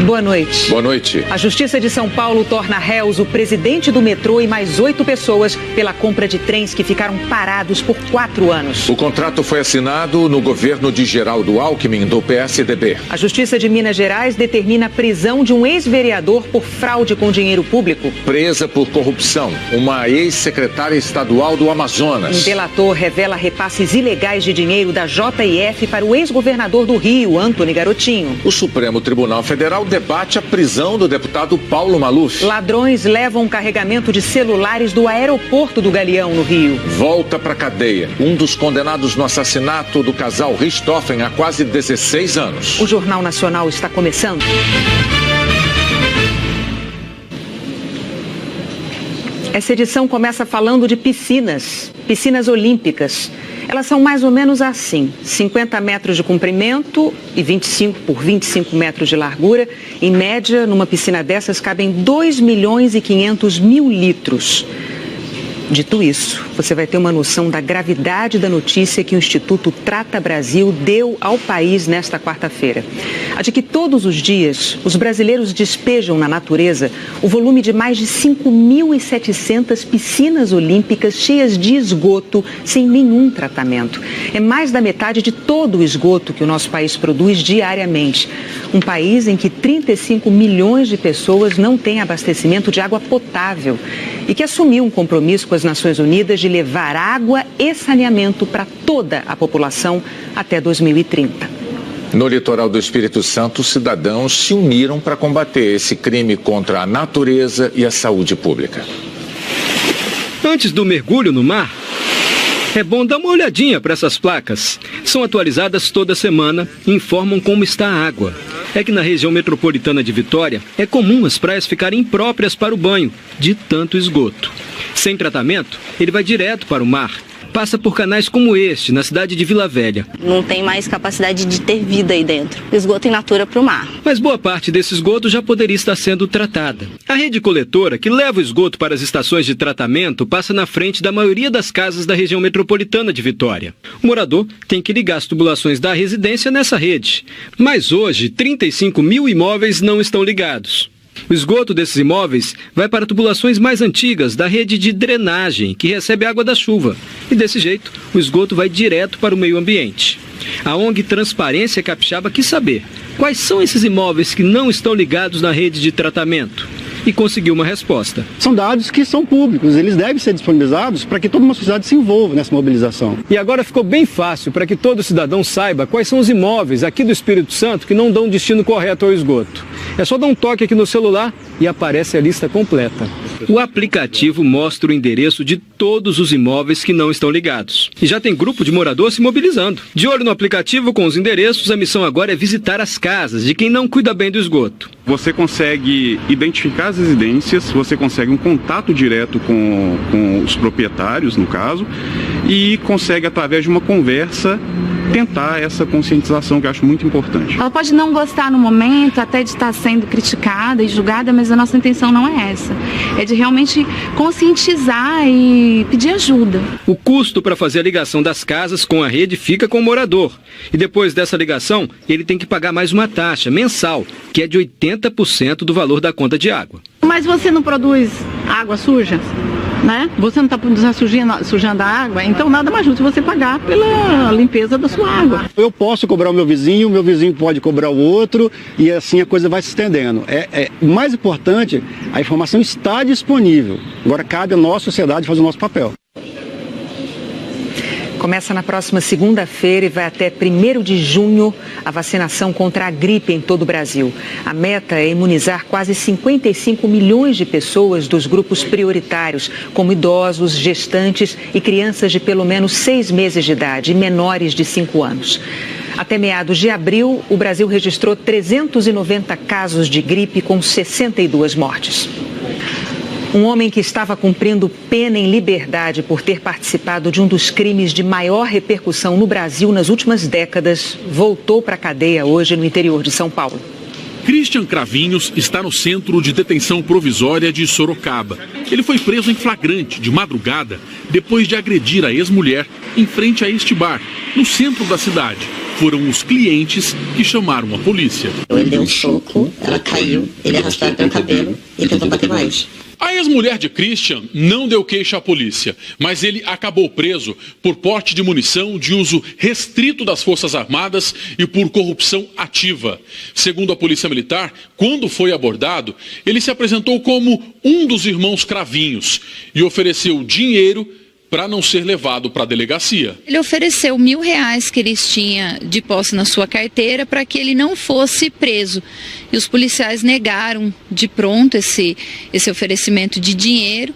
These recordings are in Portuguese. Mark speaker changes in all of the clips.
Speaker 1: Boa noite.
Speaker 2: Boa noite.
Speaker 1: A Justiça de São Paulo torna réus o presidente do metrô e mais 8 pessoas pela compra de trens que ficaram parados por 4 anos.
Speaker 2: O contrato foi assinado no governo de Geraldo Alckmin, do PSDB.
Speaker 1: A Justiça de Minas Gerais determina a prisão de um ex-vereador por fraude com dinheiro público.
Speaker 2: Presa por corrupção, uma ex-secretária estadual do Amazonas.
Speaker 1: Um delator revela repasses ilegais de dinheiro da JF para o ex-governador do Rio, Antony Garotinho.
Speaker 2: O Supremo Tribunal Federal debate a prisão do deputado Paulo Maluf.
Speaker 1: Ladrões levam um carregamento de celulares do aeroporto do Galeão, no Rio.
Speaker 2: Volta para cadeia um dos condenados no assassinato do casal Richthofen há quase 16 anos.
Speaker 1: O Jornal Nacional está começando. Essa edição começa falando de piscinas olímpicas. Elas são mais ou menos assim, 50 metros de comprimento e 25 por 25 metros de largura. Em média, numa piscina dessas cabem 2.500.000 litros. Dito isso, você vai ter uma noção da gravidade da notícia que o Instituto Trata Brasil deu ao país nesta quarta-feira. A de que todos os dias os brasileiros despejam na natureza o volume de mais de 5.700 piscinas olímpicas cheias de esgoto sem nenhum tratamento. É mais da metade de todo o esgoto que o nosso país produz diariamente. Um país em que 35 milhões de pessoas não têm abastecimento de água potável e que assumiu um compromisso com as Nações Unidas de levar água e saneamento para toda a população até 2030.
Speaker 2: No litoral do Espírito Santo, cidadãos se uniram para combater esse crime contra a natureza e a saúde pública.
Speaker 3: Antes do mergulho no mar, é bom dar uma olhadinha para essas placas. São atualizadas toda semana e informam como está a água. É que na região metropolitana de Vitória, é comum as praias ficarem impróprias para o banho, de tanto esgoto. Sem tratamento, ele vai direto para o mar. Passa por canais como este, na cidade de Vila Velha.
Speaker 4: Não tem mais capacidade de ter vida aí dentro. Esgoto in natura para o mar.
Speaker 3: Mas boa parte desse esgoto já poderia estar sendo tratada. A rede coletora, que leva o esgoto para as estações de tratamento, passa na frente da maioria das casas da região metropolitana de Vitória. O morador tem que ligar as tubulações da residência nessa rede. Mas hoje, 35 mil imóveis não estão ligados. O esgoto desses imóveis vai para tubulações mais antigas da rede de drenagem, que recebe água da chuva. E desse jeito, o esgoto vai direto para o meio ambiente. A ONG Transparência Capixaba quis saber quais são esses imóveis que não estão ligados na rede de tratamento. E conseguiu uma resposta.
Speaker 5: São dados que são públicos, eles devem ser disponibilizados para que toda uma sociedade se envolva nessa mobilização.
Speaker 3: E agora ficou bem fácil para que todo cidadão saiba quais são os imóveis aqui do Espírito Santo que não dão destino correto ao esgoto. É só dar um toque aqui no celular e aparece a lista completa. O aplicativo mostra o endereço de todos os imóveis que não estão ligados. E já tem grupo de moradores se mobilizando. De olho no aplicativo com os endereços, a missão agora é visitar as casas de quem não cuida bem do esgoto.
Speaker 6: Você consegue identificar as residências, você consegue um contato direto com os proprietários, no caso, e consegue, através de uma conversa, tentar essa conscientização, que eu acho muito importante.
Speaker 7: Ela pode não gostar no momento, até de estar sendo criticada e julgada, mas a nossa intenção não é essa. É de realmente conscientizar e pedir ajuda.
Speaker 3: O custo para fazer a ligação das casas com a rede fica com o morador. E depois dessa ligação, ele tem que pagar mais uma taxa mensal, que é de 80% do valor da conta de água.
Speaker 7: Mas você não produz água suja? Né? Você não está sujando a água, então nada mais justo você pagar pela limpeza da sua água.
Speaker 5: Eu posso cobrar o meu vizinho pode cobrar o outro e assim a coisa vai se estendendo. O mais importante, a informação está disponível. Agora cabe a nossa sociedade fazer o nosso papel.
Speaker 1: Começa na próxima segunda-feira e vai até 1º de junho a vacinação contra a gripe em todo o Brasil. A meta é imunizar quase 55 milhões de pessoas dos grupos prioritários, como idosos, gestantes e crianças de pelo menos 6 meses de idade e menores de 5 anos. Até meados de abril, o Brasil registrou 390 casos de gripe com 62 mortes. Um homem que estava cumprindo pena em liberdade por ter participado de um dos crimes de maior repercussão no Brasil nas últimas décadas voltou para a cadeia hoje no interior de São Paulo.
Speaker 8: Christian Cravinhos está no centro de detenção provisória de Sorocaba. Ele foi preso em flagrante de madrugada depois de agredir a ex-mulher em frente a este bar, no centro da cidade. foram os clientes que chamaram a polícia.
Speaker 9: Ele deu um soco, ela caiu, ele arrastou ela pelo cabelo e tentou bater com a gente.
Speaker 8: A ex-mulher de Christian não deu queixa à polícia, mas ele acabou preso por porte de munição de uso restrito das Forças Armadas e por corrupção ativa. Segundo a Polícia Militar, quando foi abordado, ele se apresentou como um dos irmãos Cravinhos e ofereceu dinheiro para não ser levado para a delegacia.
Speaker 10: Ele ofereceu R$1.000 que ele tinha de posse na sua carteira para que ele não fosse preso. E os policiais negaram de pronto esse oferecimento de dinheiro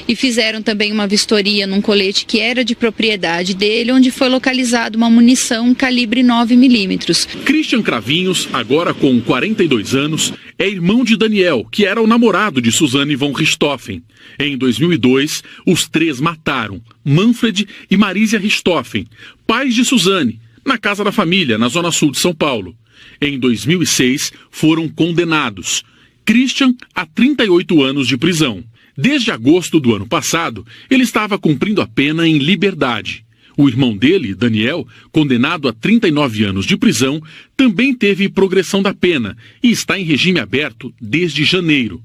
Speaker 10: e fizeram também uma vistoria num colete que era de propriedade dele, onde foi localizada uma munição calibre 9mm.
Speaker 8: Christian Cravinhos, agora com 42 anos, é irmão de Daniel, que era o namorado de Suzane von Richthofen. Em 2002, os três mataram Manfred e Marisia Richthofen, pais de Suzane, na casa da família, na zona sul de São Paulo. Em 2006, foram condenados. Christian a 38 anos de prisão. Desde agosto do ano passado, ele estava cumprindo a pena em liberdade. O irmão dele, Daniel, condenado a 39 anos de prisão, também teve progressão da pena e está em regime aberto desde janeiro.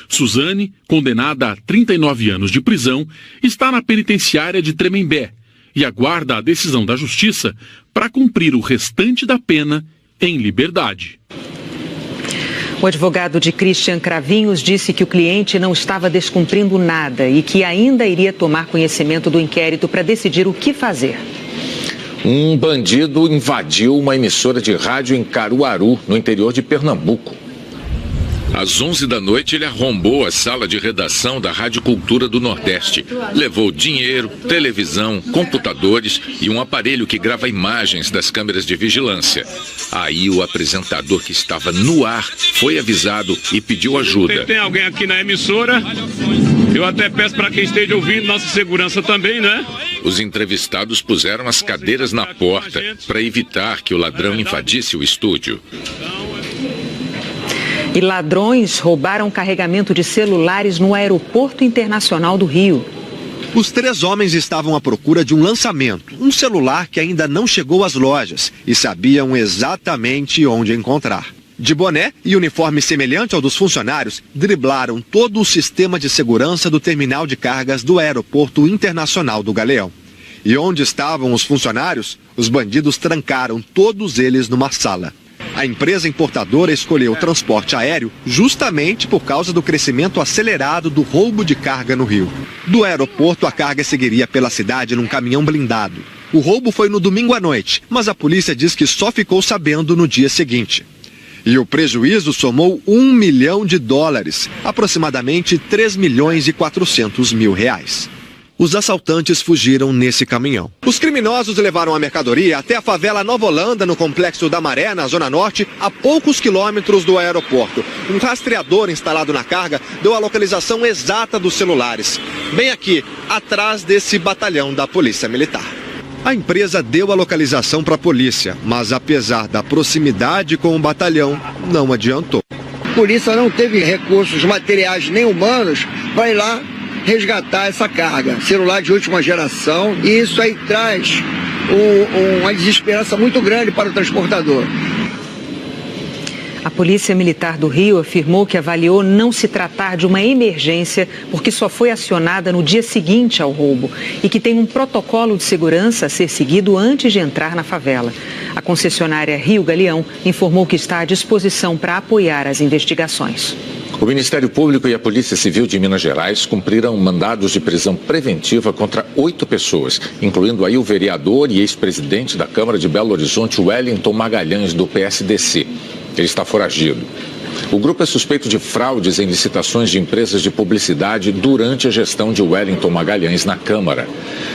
Speaker 8: Suzane, condenada a 39 anos de prisão, está na penitenciária de Tremembé e aguarda a decisão da Justiça para cumprir o restante da pena em liberdade.
Speaker 1: O advogado de Christian Cravinhos disse que o cliente não estava descumprindo nada e que ainda iria tomar conhecimento do inquérito para decidir o que fazer.
Speaker 2: Um bandido invadiu uma emissora de rádio em Caruaru, no interior de Pernambuco.
Speaker 11: Às 11 da noite, ele arrombou a sala de redação da Rádio Cultura do Nordeste. Levou dinheiro, televisão, computadores e um aparelho que grava imagens das câmeras de vigilância. Aí o apresentador, que estava no ar, foi avisado e pediu ajuda.
Speaker 12: Tem alguém aqui na emissora? Eu até peço para quem esteja ouvindo, nossa segurança também, né?
Speaker 11: Os entrevistados puseram as cadeiras na porta para evitar que o ladrão invadisse o estúdio.
Speaker 1: E ladrões roubaram carregamento de celulares no Aeroporto Internacional do Rio.
Speaker 13: Os três homens estavam à procura de um lançamento, um celular que ainda não chegou às lojas e sabiam exatamente onde encontrar. De boné e uniforme semelhante ao dos funcionários, driblaram todo o sistema de segurança do terminal de cargas do Aeroporto Internacional do Galeão. E onde estavam os funcionários, os bandidos trancaram todos eles numa sala. A empresa importadora escolheu o transporte aéreo justamente por causa do crescimento acelerado do roubo de carga no Rio. Do aeroporto, a carga seguiria pela cidade num caminhão blindado. O roubo foi no domingo à noite, mas a polícia diz que só ficou sabendo no dia seguinte. E o prejuízo somou US$ 1 milhão, aproximadamente R$3.400.000. Os assaltantes fugiram nesse caminhão. Os criminosos levaram a mercadoria até a favela Nova Holanda, no Complexo da Maré, na Zona Norte, a poucos quilômetros do aeroporto. Um rastreador instalado na carga deu a localização exata dos celulares. Bem aqui, atrás desse batalhão da Polícia Militar. A empresa deu a localização para a polícia, mas apesar da proximidade com o batalhão, não adiantou.
Speaker 14: A polícia não teve recursos materiais nem humanos para ir lá resgatar essa carga, celular de última geração, e isso aí traz uma desesperança muito grande para o transportador.
Speaker 1: A Polícia Militar do Rio afirmou que avaliou não se tratar de uma emergência porque só foi acionada no dia seguinte ao roubo e que tem um protocolo de segurança a ser seguido antes de entrar na favela. A concessionária Rio Galeão informou que está à disposição para apoiar as investigações.
Speaker 2: O Ministério Público e a Polícia Civil de Minas Gerais cumpriram mandados de prisão preventiva contra 8 pessoas, incluindo aí o vereador e ex-presidente da Câmara de Belo Horizonte, Wellington Magalhães, do PSDC. Ele está foragido. O grupo é suspeito de fraudes em licitações de empresas de publicidade durante a gestão de Wellington Magalhães na Câmara.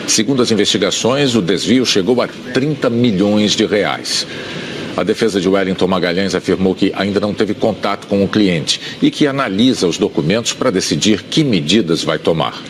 Speaker 2: Segundo as investigações, o desvio chegou a R$30 milhões. A defesa de Wellington Magalhães afirmou que ainda não teve contato com o cliente e que analisa os documentos para decidir que medidas vai tomar.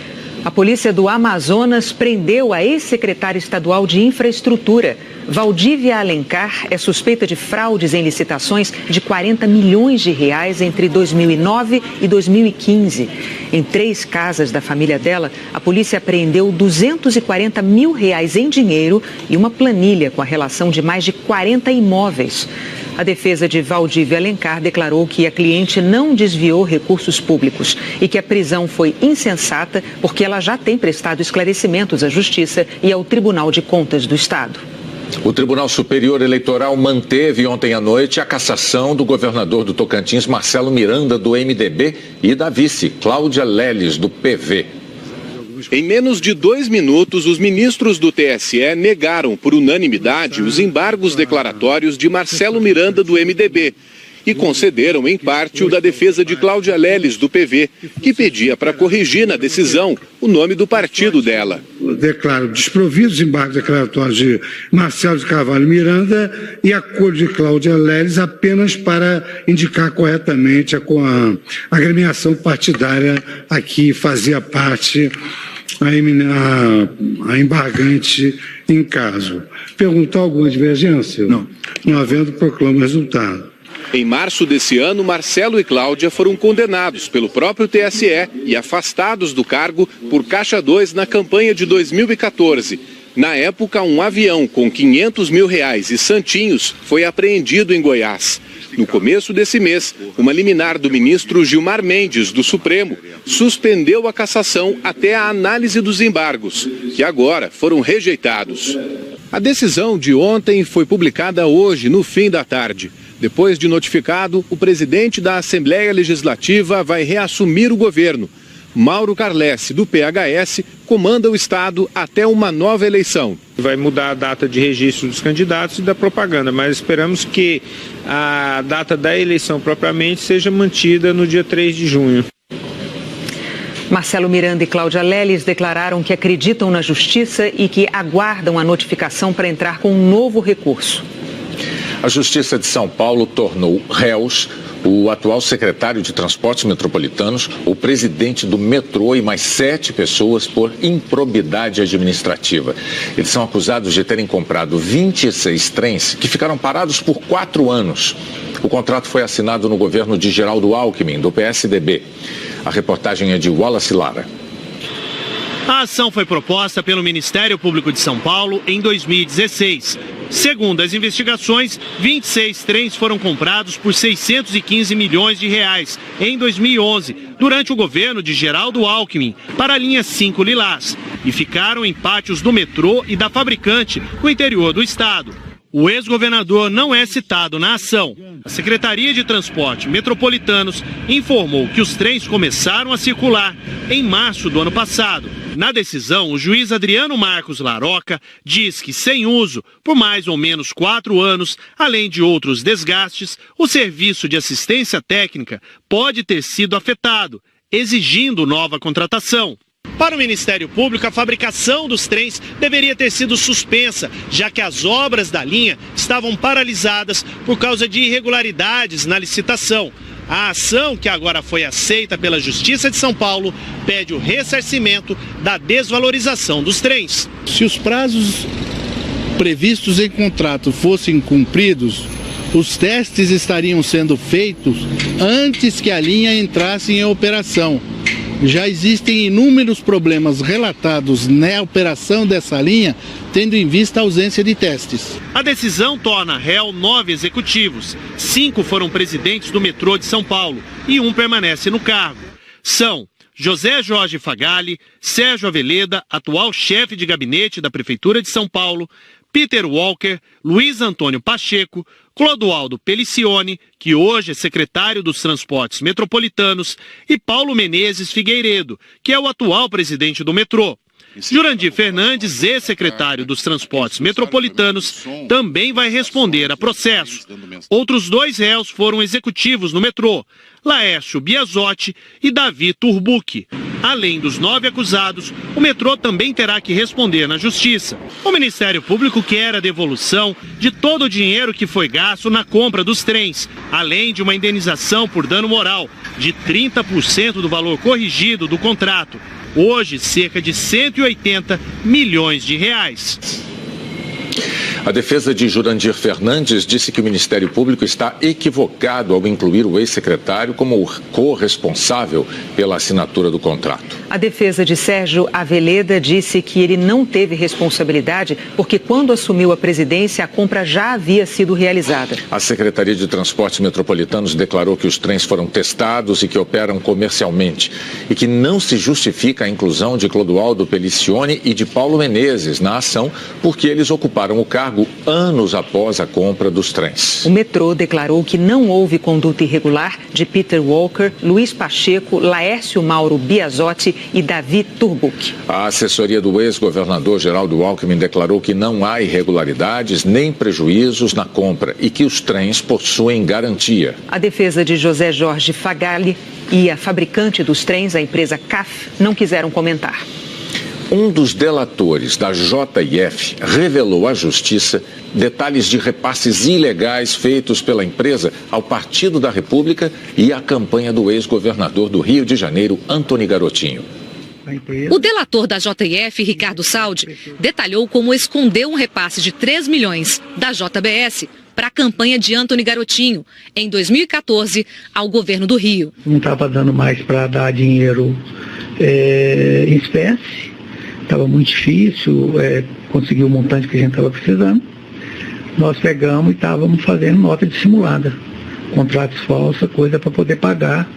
Speaker 1: A polícia do Amazonas prendeu a ex-secretária estadual de Infraestrutura. Valdívia Alencar é suspeita de fraudes em licitações de 40 milhões de reais entre 2009 e 2015. Em 3 casas da família dela, a polícia apreendeu 240 mil reais em dinheiro e uma planilha com a relação de mais de 40 imóveis. A defesa de Valdívia Alencar declarou que a cliente não desviou recursos públicos e que a prisão foi insensata porque ela já tem prestado esclarecimentos à Justiça e ao Tribunal de Contas do Estado.
Speaker 2: O Tribunal Superior Eleitoral manteve ontem à noite a cassação do governador do Tocantins, Marcelo Miranda, do MDB, e da vice, Cláudia Leles, do PV.
Speaker 15: Em menos de 2 minutos, os ministros do TSE negaram por unanimidade os embargos declaratórios de Marcelo Miranda, do MDB, e concederam, em parte, o da defesa de Cláudia Leles, do PV, que pedia para corrigir na decisão o nome do partido dela.
Speaker 16: Declaro desprovidos os embargos declaratórios de Marcelo de Carvalho Miranda e acordo de Cláudia Leles apenas para indicar corretamente a agremiação partidária a que fazia parte a embargante em caso. Perguntou alguma divergência? Não. Não havendo, proclamo o resultado.
Speaker 15: Em março desse ano, Marcelo e Cláudia foram condenados pelo próprio TSE e afastados do cargo por Caixa 2 na campanha de 2014. Na época, um avião com 500 mil reais e santinhos foi apreendido em Goiás. No começo desse mês, uma liminar do ministro Gilmar Mendes, do Supremo, suspendeu a cassação até a análise dos embargos, que agora foram rejeitados. A decisão de ontem foi publicada hoje, no fim da tarde. Depois de notificado, o presidente da Assembleia Legislativa vai reassumir o governo. Mauro Carlesse, do PHS, comanda o Estado até uma nova eleição.
Speaker 17: Vai mudar a data de registro dos candidatos e da propaganda, mas esperamos que a data da eleição propriamente seja mantida no dia 3 de junho.
Speaker 1: Marcelo Miranda e Cláudia Leles declararam que acreditam na justiça e que aguardam a notificação para entrar com um novo recurso.
Speaker 2: A Justiça de São Paulo tornou réus o atual secretário de Transportes Metropolitanos, o presidente do metrô e mais 7 pessoas por improbidade administrativa. Eles são acusados de terem comprado 26 trens que ficaram parados por 4 anos. O contrato foi assinado no governo de Geraldo Alckmin, do PSDB. A reportagem é de Wallace Lara.
Speaker 18: A ação foi proposta pelo Ministério Público de São Paulo em 2016. Segundo as investigações, 26 trens foram comprados por 615 milhões de reais em 2011, durante o governo de Geraldo Alckmin, para a linha 5 Lilás, e ficaram em pátios do metrô e da fabricante no interior do estado. O ex-governador não é citado na ação. A Secretaria de Transporte Metropolitanos informou que os trens começaram a circular em março do ano passado. Na decisão, o juiz Adriano Marcos Laroca diz que, sem uso por mais ou menos 4 anos, além de outros desgastes, o serviço de assistência técnica pode ter sido afetado, exigindo nova contratação. Para o Ministério Público, a fabricação dos trens deveria ter sido suspensa, já que as obras da linha estavam paralisadas por causa de irregularidades na licitação. A ação, que agora foi aceita pela Justiça de São Paulo, pede o ressarcimento da desvalorização dos trens.
Speaker 19: Se os prazos previstos em contrato fossem cumpridos, os testes estariam sendo feitos antes que a linha entrasse em operação. Já existem inúmeros problemas relatados na operação dessa linha, tendo em vista a ausência de testes.
Speaker 18: A decisão torna réu 9 executivos. 5 foram presidentes do metrô de São Paulo e 1 permanece no cargo. São José Jorge Fagali, Sérgio Aveleda, atual chefe de gabinete da Prefeitura de São Paulo, Peter Walker, Luiz Antônio Pacheco, Clodoaldo Pelicione, que hoje é secretário dos Transportes Metropolitanos, e Paulo Menezes Figueiredo, que é o atual presidente do metrô. Jurandir Fernandes, ex-secretário dos Transportes Metropolitanos, também vai responder a processo. Outros 2 réus foram executivos no metrô, Laércio Biasotti e Davi Turbucchi. Além dos 9 acusados, o metrô também terá que responder na justiça. O Ministério Público quer a devolução de todo o dinheiro que foi gasto na compra dos trens, além de uma indenização por dano moral de 30% do valor corrigido do contrato. hoje cerca de 180 milhões de reais.
Speaker 2: A defesa de Jurandir Fernandes disse que o Ministério Público está equivocado ao incluir o ex-secretário como o corresponsável pela assinatura do contrato.
Speaker 1: A defesa de Sérgio Aveleda disse que ele não teve responsabilidade porque quando assumiu a presidência, a compra já havia sido realizada.
Speaker 2: A Secretaria de Transportes Metropolitanos declarou que os trens foram testados e que operam comercialmente e que não se justifica a inclusão de Clodoaldo Pelicione e de Paulo Menezes na ação porque eles ocuparam o cargo anos após a compra dos trens.
Speaker 1: O metrô declarou que não houve conduta irregular de Peter Walker, Luiz Pacheco, Laércio Mauro Biasotti e Davi Turbuck.
Speaker 2: A assessoria do ex-governador Geraldo Alckmin declarou que não há irregularidades nem prejuízos na compra e que os trens possuem garantia.
Speaker 1: A defesa de José Jorge Fagali e a fabricante dos trens, a empresa CAF, não quiseram comentar.
Speaker 2: Um dos delatores da JF revelou à Justiça detalhes de repasses ilegais feitos pela empresa ao Partido da República e à campanha do ex-governador do Rio de Janeiro, Antony Garotinho.
Speaker 20: O delator da JF, Ricardo Saldi, detalhou como escondeu um repasse de 3 milhões da JBS para a campanha de Antony Garotinho, em 2014, ao governo do Rio.
Speaker 21: Não estava dando mais para dar dinheiro em espécie. Estava muito difícil conseguir o montante que a gente estava precisando. Nós pegamos e estávamos fazendo nota dissimulada, contratos falsos, coisa para poder pagar,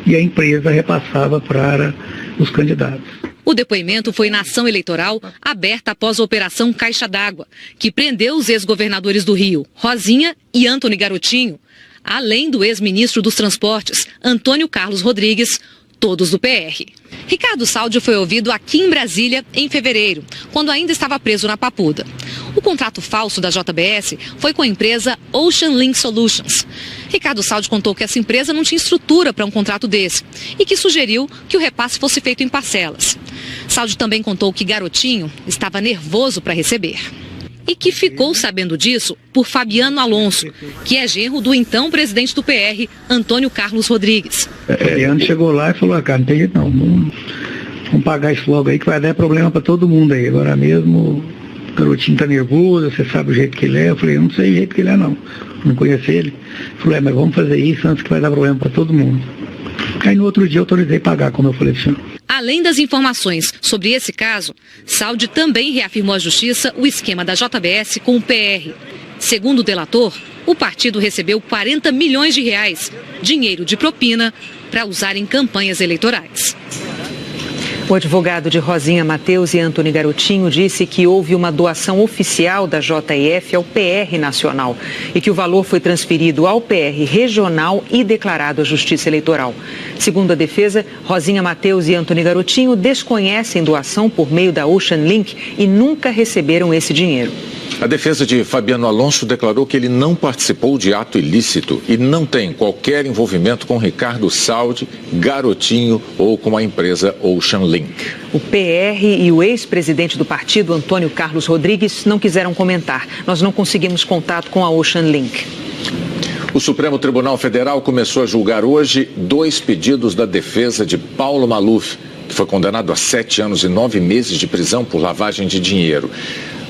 Speaker 21: e a empresa repassava para os candidatos.
Speaker 20: O depoimento foi na ação eleitoral aberta após a Operação Caixa d'Água, que prendeu os ex-governadores do Rio, Rosinha e Antony Garotinho, além do ex-ministro dos Transportes, Antônio Carlos Rodrigues, todos do PR. Ricardo Saldi foi ouvido aqui em Brasília em fevereiro, quando ainda estava preso na Papuda. O contrato falso da JBS foi com a empresa Ocean Link Solutions. Ricardo Saldi contou que essa empresa não tinha estrutura para um contrato desse e que sugeriu que o repasse fosse feito em parcelas. Saldi também contou que Garotinho estava nervoso para receber. E que ficou sabendo disso por Fabiano Alonso, que é genro do então presidente do PR, Antônio Carlos Rodrigues.
Speaker 21: Fabiano chegou lá e falou, cara, não tem jeito não, vamos pagar isso logo aí que vai dar problema para todo mundo aí. Agora mesmo o Garotinho tá nervoso, você sabe o jeito que ele é. Eu falei, eu não sei o jeito que ele é não conheço ele. Eu falei, mas vamos fazer isso antes que vai dar problema para todo mundo. Aí no outro dia eu autorizei pagar, como eu falei pro senhor.
Speaker 20: Além das informações sobre esse caso, Saldi também reafirmou à Justiça o esquema da JBS com o PR. Segundo o delator, o partido recebeu 40 milhões de reais, dinheiro de propina, para usar em campanhas eleitorais.
Speaker 1: O advogado de Rosinha Mateus e Antony Garotinho disse que houve uma doação oficial da JF ao PR Nacional e que o valor foi transferido ao PR Regional e declarado à Justiça Eleitoral. Segundo a defesa, Rosinha Mateus e Antony Garotinho desconhecem doação por meio da Ocean Link e nunca receberam esse dinheiro.
Speaker 2: A defesa de Fabiano Alonso declarou que ele não participou de ato ilícito e não tem qualquer envolvimento com Ricardo Saldi, Garotinho ou com a empresa Ocean Link.
Speaker 1: O PR e o ex-presidente do partido, Antônio Carlos Rodrigues, não quiseram comentar. Nós não conseguimos contato com a Ocean Link.
Speaker 2: O Supremo Tribunal Federal começou a julgar hoje 2 pedidos da defesa de Paulo Maluf, que foi condenado a 7 anos e 9 meses de prisão por lavagem de dinheiro.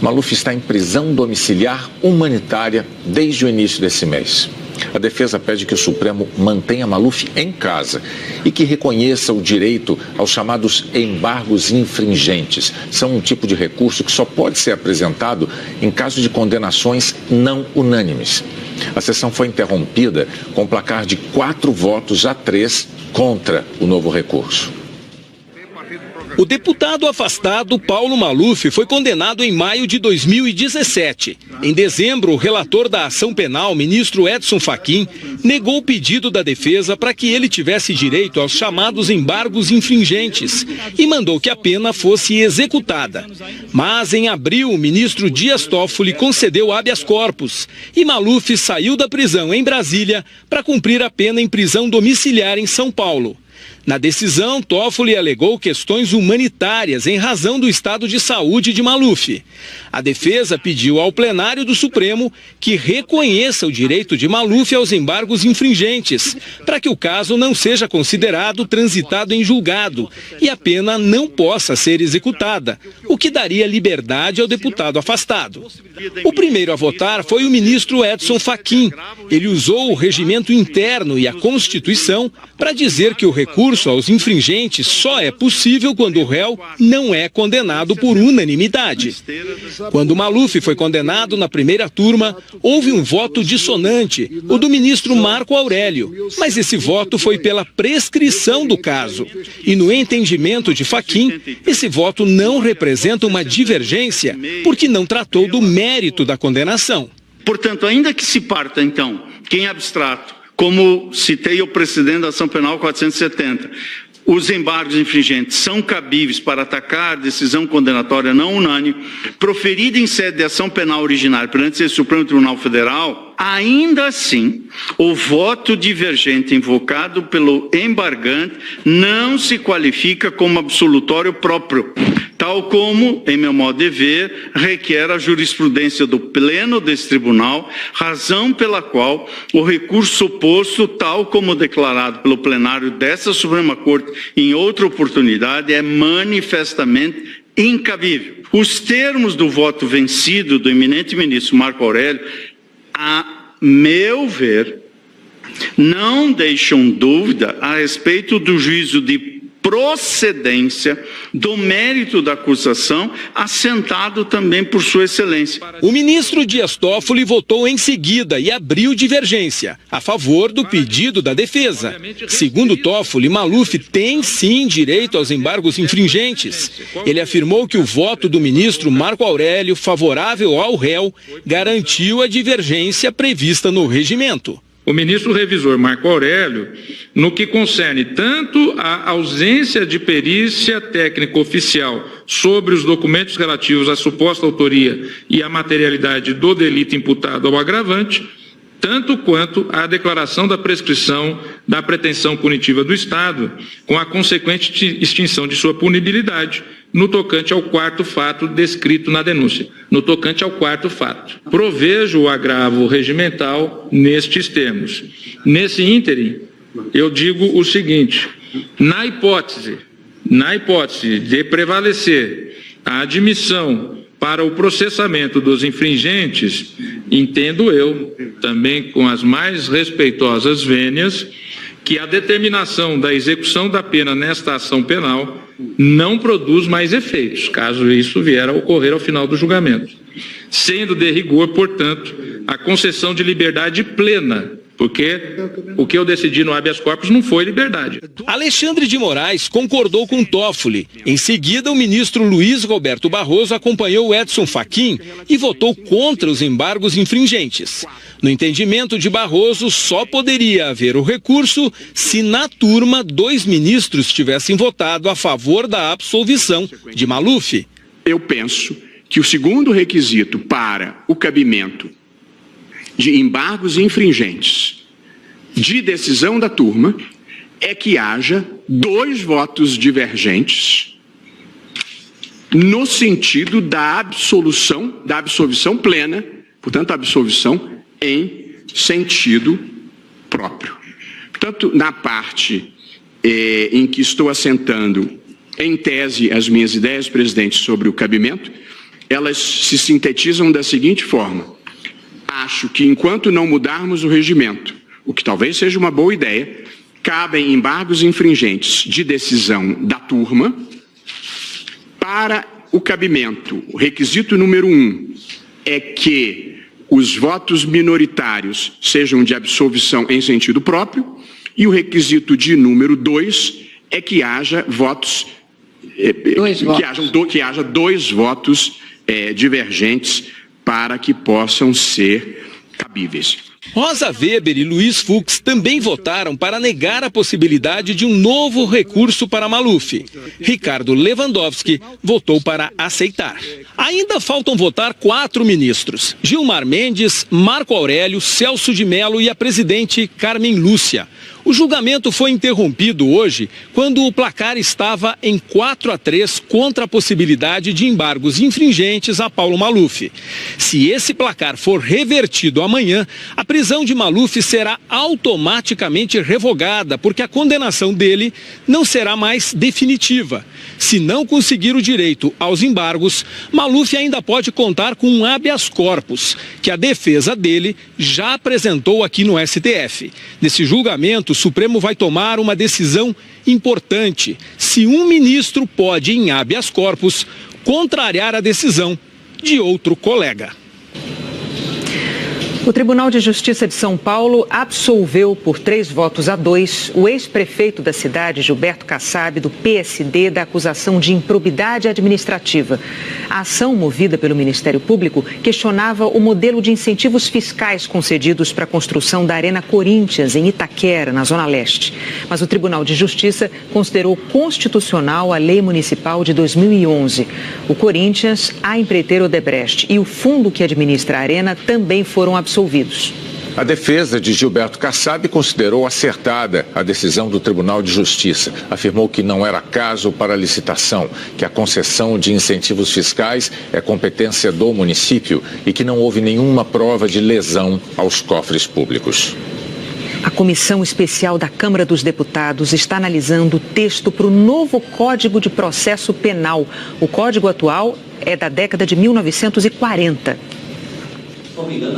Speaker 2: Maluf está em prisão domiciliar humanitária desde o início desse mês. A defesa pede que o Supremo mantenha Maluf em casa e que reconheça o direito aos chamados embargos infringentes. São um tipo de recurso que só pode ser apresentado em caso de condenações não unânimes. A sessão foi interrompida com placar de 4 votos a 3 contra o novo recurso.
Speaker 22: O deputado afastado Paulo Maluf foi condenado em maio de 2017. Em dezembro, o relator da ação penal, ministro Edson Fachin, negou o pedido da defesa para que ele tivesse direito aos chamados embargos infringentes e mandou que a pena fosse executada. Mas em abril, o ministro Dias Toffoli concedeu habeas corpus e Maluf saiu da prisão em Brasília para cumprir a pena em prisão domiciliar em São Paulo. Na decisão, Toffoli alegou questões humanitárias em razão do estado de saúde de Maluf. A defesa pediu ao plenário do Supremo que reconheça o direito de Maluf aos embargos infringentes, para que o caso não seja considerado transitado em julgado e a pena não possa ser executada, o que daria liberdade ao deputado afastado. O primeiro a votar foi o ministro Edson Fachin. Ele usou o regimento interno e a Constituição para dizer que o recurso aos infringentes só é possível quando o réu não é condenado por unanimidade. Quando Maluf foi condenado na primeira turma, houve um voto dissonante, o do ministro Marco Aurélio, mas esse voto foi pela prescrição do caso. E no entendimento de Fachin, esse voto não representa uma divergência, porque não tratou do mérito da condenação.
Speaker 4: Portanto, ainda que se parta, então, que em abstrato, como citei o precedente da ação penal 470, os embargos infringentes são cabíveis para atacar a decisão condenatória não unânime, proferida em sede de ação penal originária perante o Supremo Tribunal Federal, ainda assim, o voto divergente invocado pelo embargante não se qualifica como absolutório próprio, tal como, em meu modo de ver, requer a jurisprudência do Pleno desse tribunal, razão pela qual o recurso oposto, tal como declarado pelo plenário dessa Suprema Corte em outra oportunidade, é manifestamente incabível. Os termos do voto vencido do eminente ministro Marco Aurélio, a meu ver, não deixam dúvida a respeito do juízo de procedência do mérito da acusação, assentado também por Sua Excelência.
Speaker 22: O ministro Dias Toffoli votou em seguida e abriu divergência, a favor do pedido da defesa. Segundo Toffoli, Maluf tem sim direito aos embargos infringentes. Ele afirmou que o voto do ministro Marco Aurélio, favorável ao réu, garantiu a divergência prevista no regimento.
Speaker 6: O ministro revisor Marco Aurélio, no que concerne tanto a ausência de perícia técnica oficial sobre os documentos relativos à suposta autoria e à materialidade do delito imputado ao agravante, tanto quanto a declaração da prescrição da pretensão punitiva do Estado, com a consequente extinção de sua punibilidade, no tocante ao quarto fato descrito na denúncia. No tocante ao quarto fato. Provejo o agravo regimental nestes termos. Nesse ínterim, eu digo o seguinte: na hipótese de prevalecer a admissão para o processamento dos infringentes, entendo eu, também com as mais respeitosas vênias, que a determinação da execução da pena nesta ação penal não produz mais efeitos, caso isso vier a ocorrer ao final do julgamento. Sendo de rigor, portanto, a concessão de liberdade plena, porque o que eu decidi no habeas corpus não foi liberdade.
Speaker 22: Alexandre de Moraes concordou com Toffoli. Em seguida, o ministro Luiz Roberto Barroso acompanhou Edson Fachin e votou contra os embargos infringentes. No entendimento de Barroso, só poderia haver o recurso se na turma 2 ministros tivessem votado a favor da absolvição de Maluf.
Speaker 23: Eu penso que o segundo requisito para o cabimento de embargos infringentes de decisão da turma é que haja 2 votos divergentes no sentido da absolvição plena, portanto, a absolvição em sentido próprio. Portanto, na parte em que estou assentando, em tese, as minhas ideias, presidente, sobre o cabimento, elas se sintetizam da seguinte forma: acho que enquanto não mudarmos o regimento, o que talvez seja uma boa ideia, cabem embargos infringentes de decisão da turma. Para o cabimento, o requisito número 1 é que os votos minoritários sejam de absolvição em sentido próprio, e o requisito de número 2 é que haja votos, que haja 2 votos divergentes para que possam ser cabíveis.
Speaker 22: Rosa Weber e Luiz Fux também votaram para negar a possibilidade de um novo recurso para Maluf. Ricardo Lewandowski votou para aceitar. Ainda faltam votar 4 ministros: Gilmar Mendes, Marco Aurélio, Celso de Mello e a presidente Carmen Lúcia. O julgamento foi interrompido hoje quando o placar estava em 4-3 contra a possibilidade de embargos infringentes a Paulo Maluf. Se esse placar for revertido amanhã, a prisão de Maluf será automaticamente revogada, porque a condenação dele não será mais definitiva. Se não conseguir o direito aos embargos, Maluf ainda pode contar com um habeas corpus, que a defesa dele já apresentou aqui no STF. Nesse julgamento, o Supremo vai tomar uma decisão importante: se um ministro pode, em habeas corpus, contrariar a decisão de outro colega.
Speaker 1: O Tribunal de Justiça de São Paulo absolveu por 3-2 o ex-prefeito da cidade, Gilberto Kassab, do PSD, da acusação de improbidade administrativa. A ação movida pelo Ministério Público questionava o modelo de incentivos fiscais concedidos para a construção da Arena Corinthians, em Itaquera, na Zona Leste. Mas o Tribunal de Justiça considerou constitucional a Lei Municipal de 2011. O Corinthians, a empreiteira Odebrecht e o fundo que administra a Arena também foram absolvidos.
Speaker 2: A defesa de Gilberto Kassab considerou acertada a decisão do Tribunal de Justiça. Afirmou que não era caso para licitação, que a concessão de incentivos fiscais é competência do município e que não houve nenhuma prova de lesão aos cofres públicos.
Speaker 1: A Comissão Especial da Câmara dos Deputados está analisando o texto para o novo Código de Processo Penal. O código atual é da década de 1940.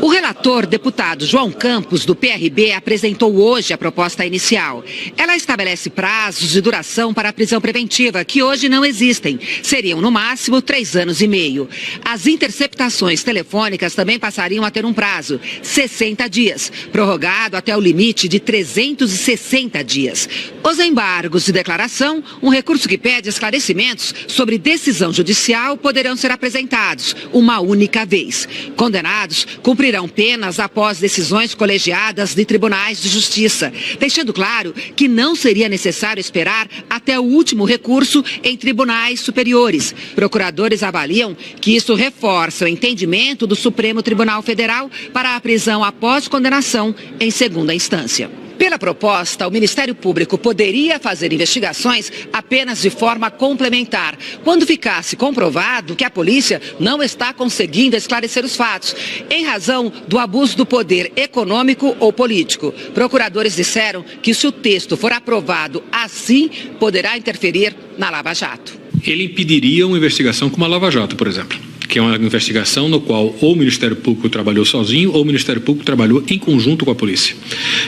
Speaker 3: O relator, deputado João Campos, do PRB, apresentou hoje a proposta inicial. Ela estabelece prazos de duração para a prisão preventiva, que hoje não existem. Seriam, no máximo, 3 anos e meio. As interceptações telefônicas também passariam a ter um prazo, 60 dias, prorrogado até o limite de 360 dias. Os embargos de declaração, um recurso que pede esclarecimentos sobre decisão judicial, poderão ser apresentados uma única vez. Condenados cumprirão penas após decisões colegiadas de tribunais de justiça, deixando claro que não seria necessário esperar até o último recurso em tribunais superiores. Procuradores avaliam que isso reforça o entendimento do Supremo Tribunal Federal para a prisão após condenação em segunda instância. Pela proposta, o Ministério Público poderia fazer investigações apenas de forma complementar, quando ficasse comprovado que a polícia não está conseguindo esclarecer os fatos, em razão do abuso do poder econômico ou político. Procuradores disseram que, se o texto for aprovado assim, poderá interferir na Lava Jato.
Speaker 5: Ele impediria uma investigação como a Lava Jato, por exemplo, que é uma investigação no qual ou o Ministério Público trabalhou sozinho ou o Ministério Público trabalhou em conjunto com a polícia.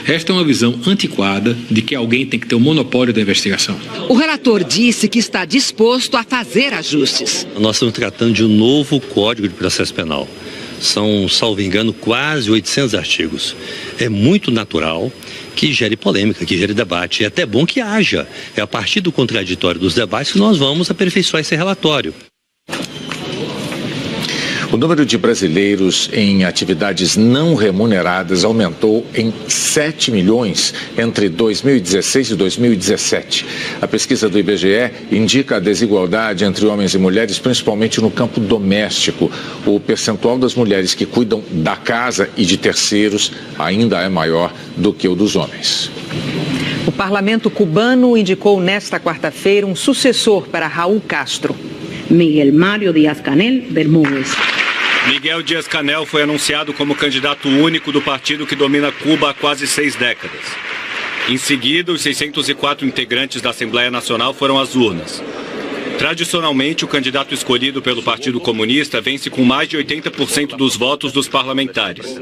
Speaker 5: Esta é uma visão antiquada de que alguém tem que ter o monopólio da investigação.
Speaker 3: O relator disse que está disposto a fazer ajustes.
Speaker 7: Nós estamos tratando de um novo Código de Processo Penal. São, salvo engano, quase 800 artigos. É muito natural que gere polêmica, que gere debate. É até bom que haja. É a partir do contraditório dos debates que nós vamos aperfeiçoar esse relatório.
Speaker 2: O número de brasileiros em atividades não remuneradas aumentou em 7 milhões entre 2016 e 2017. A pesquisa do IBGE indica a desigualdade entre homens e mulheres, principalmente no campo doméstico. O percentual das mulheres que cuidam da casa e de terceiros ainda é maior do que o dos homens.
Speaker 1: O parlamento cubano indicou nesta quarta-feira um sucessor para Raul Castro.
Speaker 24: Miguel Mário Díaz-Canel Bermúdez.
Speaker 25: Miguel Díaz-Canel foi anunciado como candidato único do partido que domina Cuba há quase 6 décadas. Em seguida, os 604 integrantes da Assembleia Nacional foram às urnas. Tradicionalmente, o candidato escolhido pelo Partido Comunista vence com mais de 80% dos votos dos parlamentares.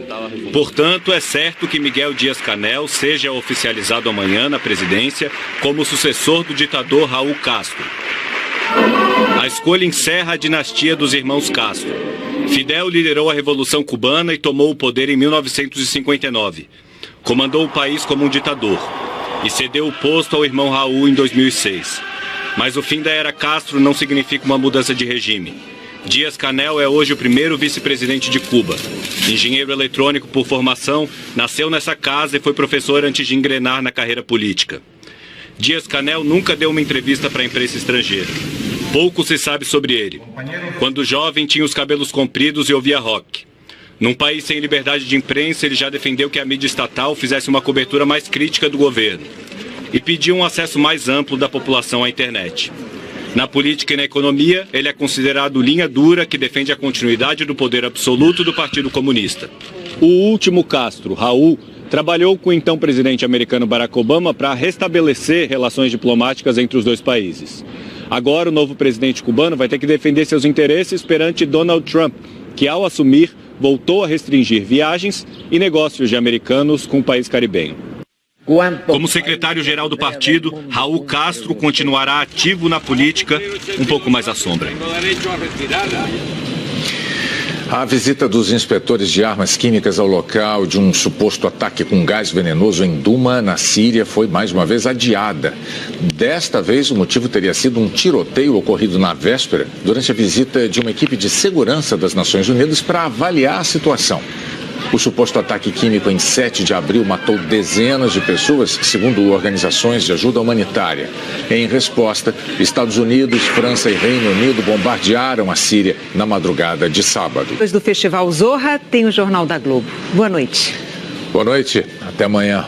Speaker 25: Portanto, é certo que Miguel Díaz-Canel seja oficializado amanhã na presidência como sucessor do ditador Raul Castro. A escolha encerra a dinastia dos irmãos Castro. Fidel liderou a Revolução Cubana e tomou o poder em 1959. Comandou o país como um ditador e cedeu o posto ao irmão Raul em 2006. Mas o fim da era Castro não significa uma mudança de regime. Díaz-Canel é hoje o primeiro vice-presidente de Cuba. Engenheiro eletrônico por formação, nasceu nessa casa e foi professor antes de engrenar na carreira política. Díaz-Canel nunca deu uma entrevista para a imprensa estrangeira. Pouco se sabe sobre ele. Quando jovem, tinha os cabelos compridos e ouvia rock. Num país sem liberdade de imprensa, ele já defendeu que a mídia estatal fizesse uma cobertura mais crítica do governo e pediu um acesso mais amplo da população à internet. Na política e na economia, ele é considerado linha dura que defende a continuidade do poder absoluto do Partido Comunista.
Speaker 8: O último Castro, Raul, trabalhou com o então presidente americano Barack Obama para restabelecer relações diplomáticas entre os dois países. Agora, o novo presidente cubano vai ter que defender seus interesses perante Donald Trump, que, ao assumir, voltou a restringir viagens e negócios de americanos com o país caribenho.
Speaker 25: Como secretário-geral do partido, Raul Castro continuará ativo na política, um pouco mais à sombra.
Speaker 2: A visita dos inspetores de armas químicas ao local de um suposto ataque com gás venenoso em Duma, na Síria, foi mais uma vez adiada. Desta vez, o motivo teria sido um tiroteio ocorrido na véspera, durante a visita de uma equipe de segurança das Nações Unidas para avaliar a situação. O suposto ataque químico em 7 de abril matou dezenas de pessoas, segundo organizações de ajuda humanitária. Em resposta, Estados Unidos, França e Reino Unido bombardearam a Síria na madrugada de sábado.
Speaker 1: Depois do Festival Zorra, tem o Jornal da Globo. Boa noite.
Speaker 2: Boa noite. Até amanhã.